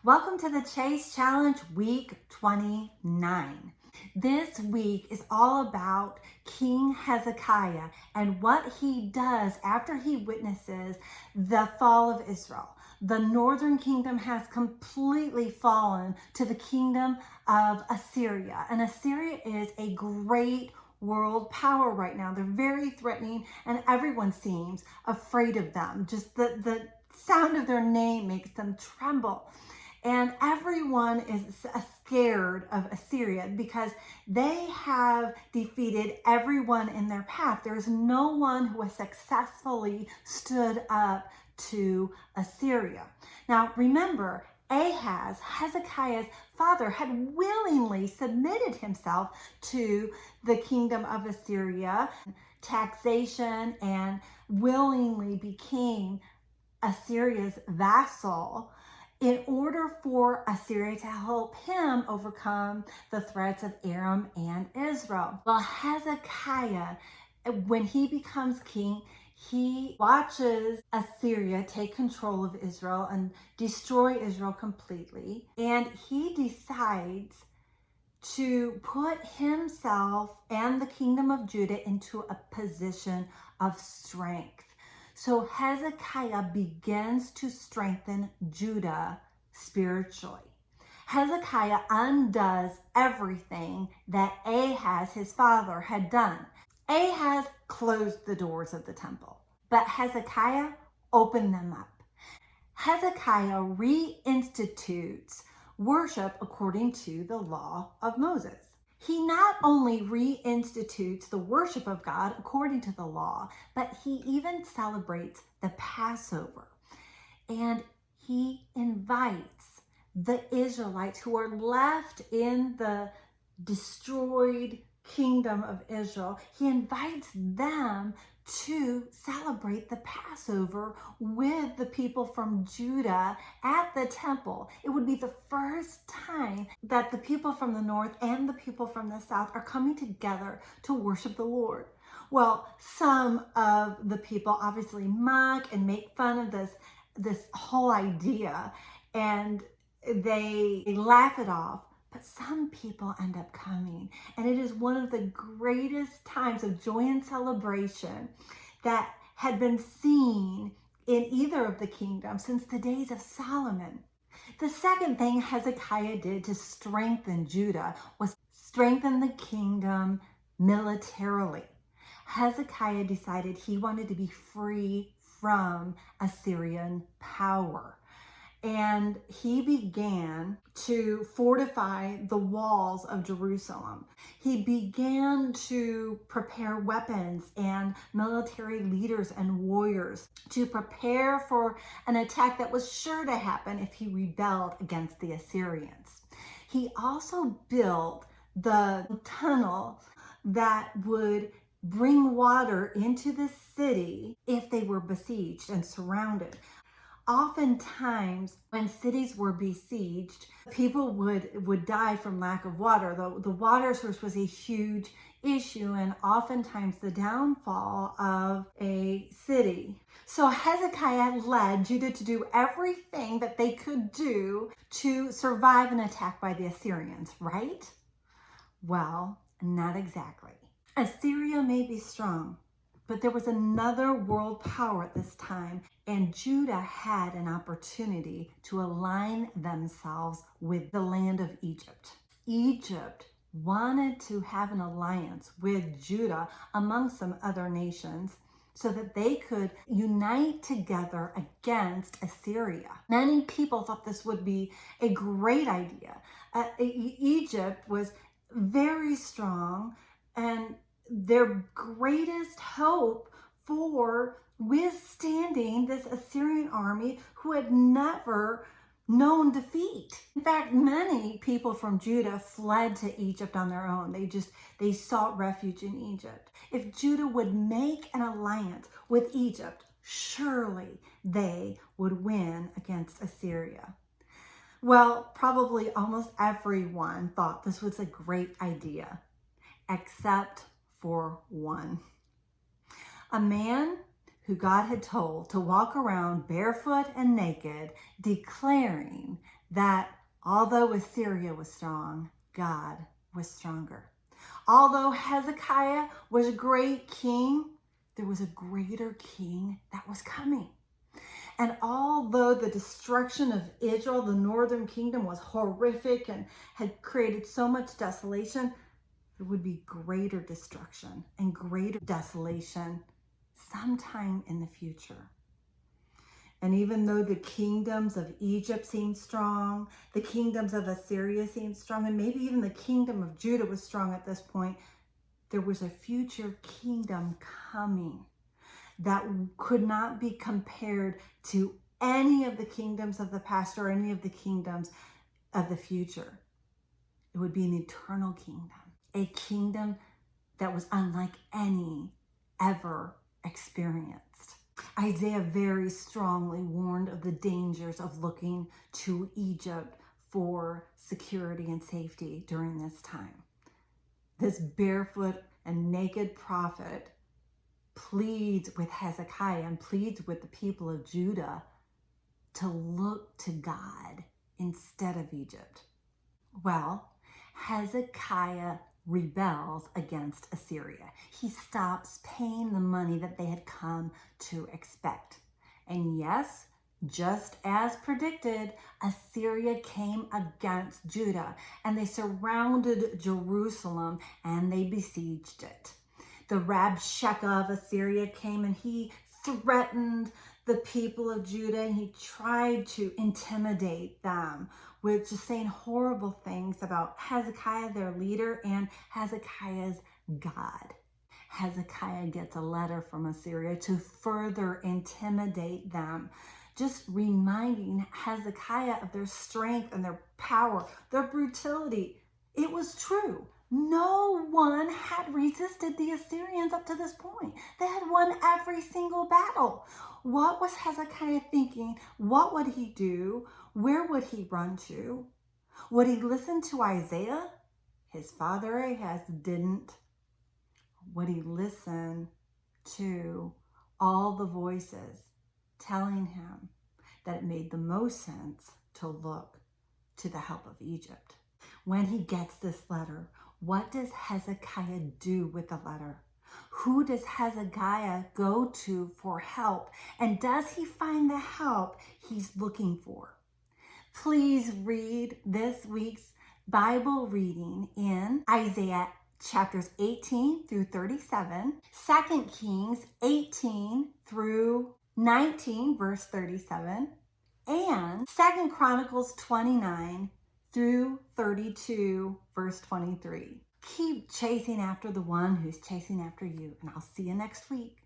Welcome to the Chase Challenge Week 29. This week is all about King Hezekiah and what he does after he witnesses the fall of Israel. The northern kingdom has completely fallen to the kingdom of Assyria. And Assyria is a great world power right now. They're very threatening and everyone seems afraid of them. Just the sound of their name makes them tremble. And everyone is scared of Assyria because they have defeated everyone in their path. There's no one who has successfully stood up to Assyria. Now, remember, Ahaz, Hezekiah's father, had willingly submitted himself to the kingdom of Assyria, taxation, and willingly became Assyria's vassal in order for Assyria to help him overcome the threats of Aram and Israel. Well, Hezekiah, when he becomes king, he watches Assyria take control of Israel and destroy Israel completely. And he decides to put himself and the kingdom of Judah into a position of strength. So Hezekiah begins to strengthen Judah spiritually. Hezekiah undoes everything that Ahaz, his father, had done. Ahaz closed the doors of the temple, but Hezekiah opened them up. Hezekiah reinstitutes worship according to the law of Moses. He not only reinstitutes the worship of God according to the law, but he even celebrates the Passover. And he invites the Israelites who are left in the destroyed kingdom of Israel, he invites them to celebrate the Passover with the people from Judah at the temple. It would be the first time that the people from the north and the people from the south are coming together to worship the Lord. Well, some of the people obviously mock and make fun of this whole idea, and they laugh it off. But some people end up coming, and it is one of the greatest times of joy and celebration that had been seen in either of the kingdoms since the days of Solomon. The second thing Hezekiah did to strengthen Judah was strengthen the kingdom militarily. Hezekiah decided he wanted to be free from Assyrian power. And he began to fortify the walls of Jerusalem. He began to prepare weapons and military leaders and warriors to prepare for an attack that was sure to happen if he rebelled against the Assyrians. He also built the tunnel that would bring water into the city if they were besieged and surrounded. Oftentimes, when cities were besieged, people would die from lack of water. The water source was a huge issue and oftentimes the downfall of a city. So Hezekiah led Judah to do everything that they could do to survive an attack by the Assyrians, right? Well, not exactly. Assyria may be strong, but there was another world power at this time, and Judah had an opportunity to align themselves with the land of Egypt. Egypt wanted to have an alliance with Judah among some other nations so that they could unite together against Assyria. Many people thought this would be a great idea. Egypt was very strong, and their greatest hope for withstanding this Assyrian army who had never known defeat. In fact, many people from Judah fled to Egypt on their own. They sought refuge in Egypt. If Judah would make an alliance with Egypt, surely they would win against Assyria. Well, probably almost everyone thought this was a great idea, except for one. A man who God had told to walk around barefoot and naked, declaring that although Assyria was strong, God was stronger. Although Hezekiah was a great king, there was a greater king that was coming. And although the destruction of Israel, the northern kingdom, was horrific and had created so much desolation, there would be greater destruction and greater desolation sometime in the future. And even though the kingdoms of Egypt seemed strong, the kingdoms of Assyria seemed strong, and maybe even the kingdom of Judah was strong at this point, there was a future kingdom coming that could not be compared to any of the kingdoms of the past or any of the kingdoms of the future. It would be an eternal kingdom, a kingdom that was unlike any ever experienced. Isaiah very strongly warned of the dangers of looking to Egypt for security and safety during this time. This barefoot and naked prophet pleads with Hezekiah and pleads with the people of Judah to look to God instead of Egypt. Well, Hezekiah rebels against Assyria. He stops paying the money that they had come to expect. And yes, just as predicted, Assyria came against Judah and they surrounded Jerusalem and they besieged it. The Rabshakeh of Assyria came and he threatened the people of Judah and he tried to intimidate them with just saying horrible things about Hezekiah, their leader, and Hezekiah's God. Hezekiah gets a letter from Assyria to further intimidate them, just reminding Hezekiah of their strength and their power, their brutality. It was true. No one had resisted the Assyrians up to this point. They had won every single battle. What was Hezekiah thinking? What would he do? Where would he run to? Would he listen to Isaiah? His father Ahaz didn't. Would he listen to all the voices telling him that it made the most sense to look to the help of Egypt? When he gets this letter, what does Hezekiah do with the letter? Who does Hezekiah go to for help? And does he find the help he's looking for? Please read this week's Bible reading in Isaiah chapters 18 through 37, 2 Kings 18 through 19, verse 37, and 2 Chronicles 29 through 32, verse 23. Keep chasing after the one who's chasing after you, and I'll see you next week.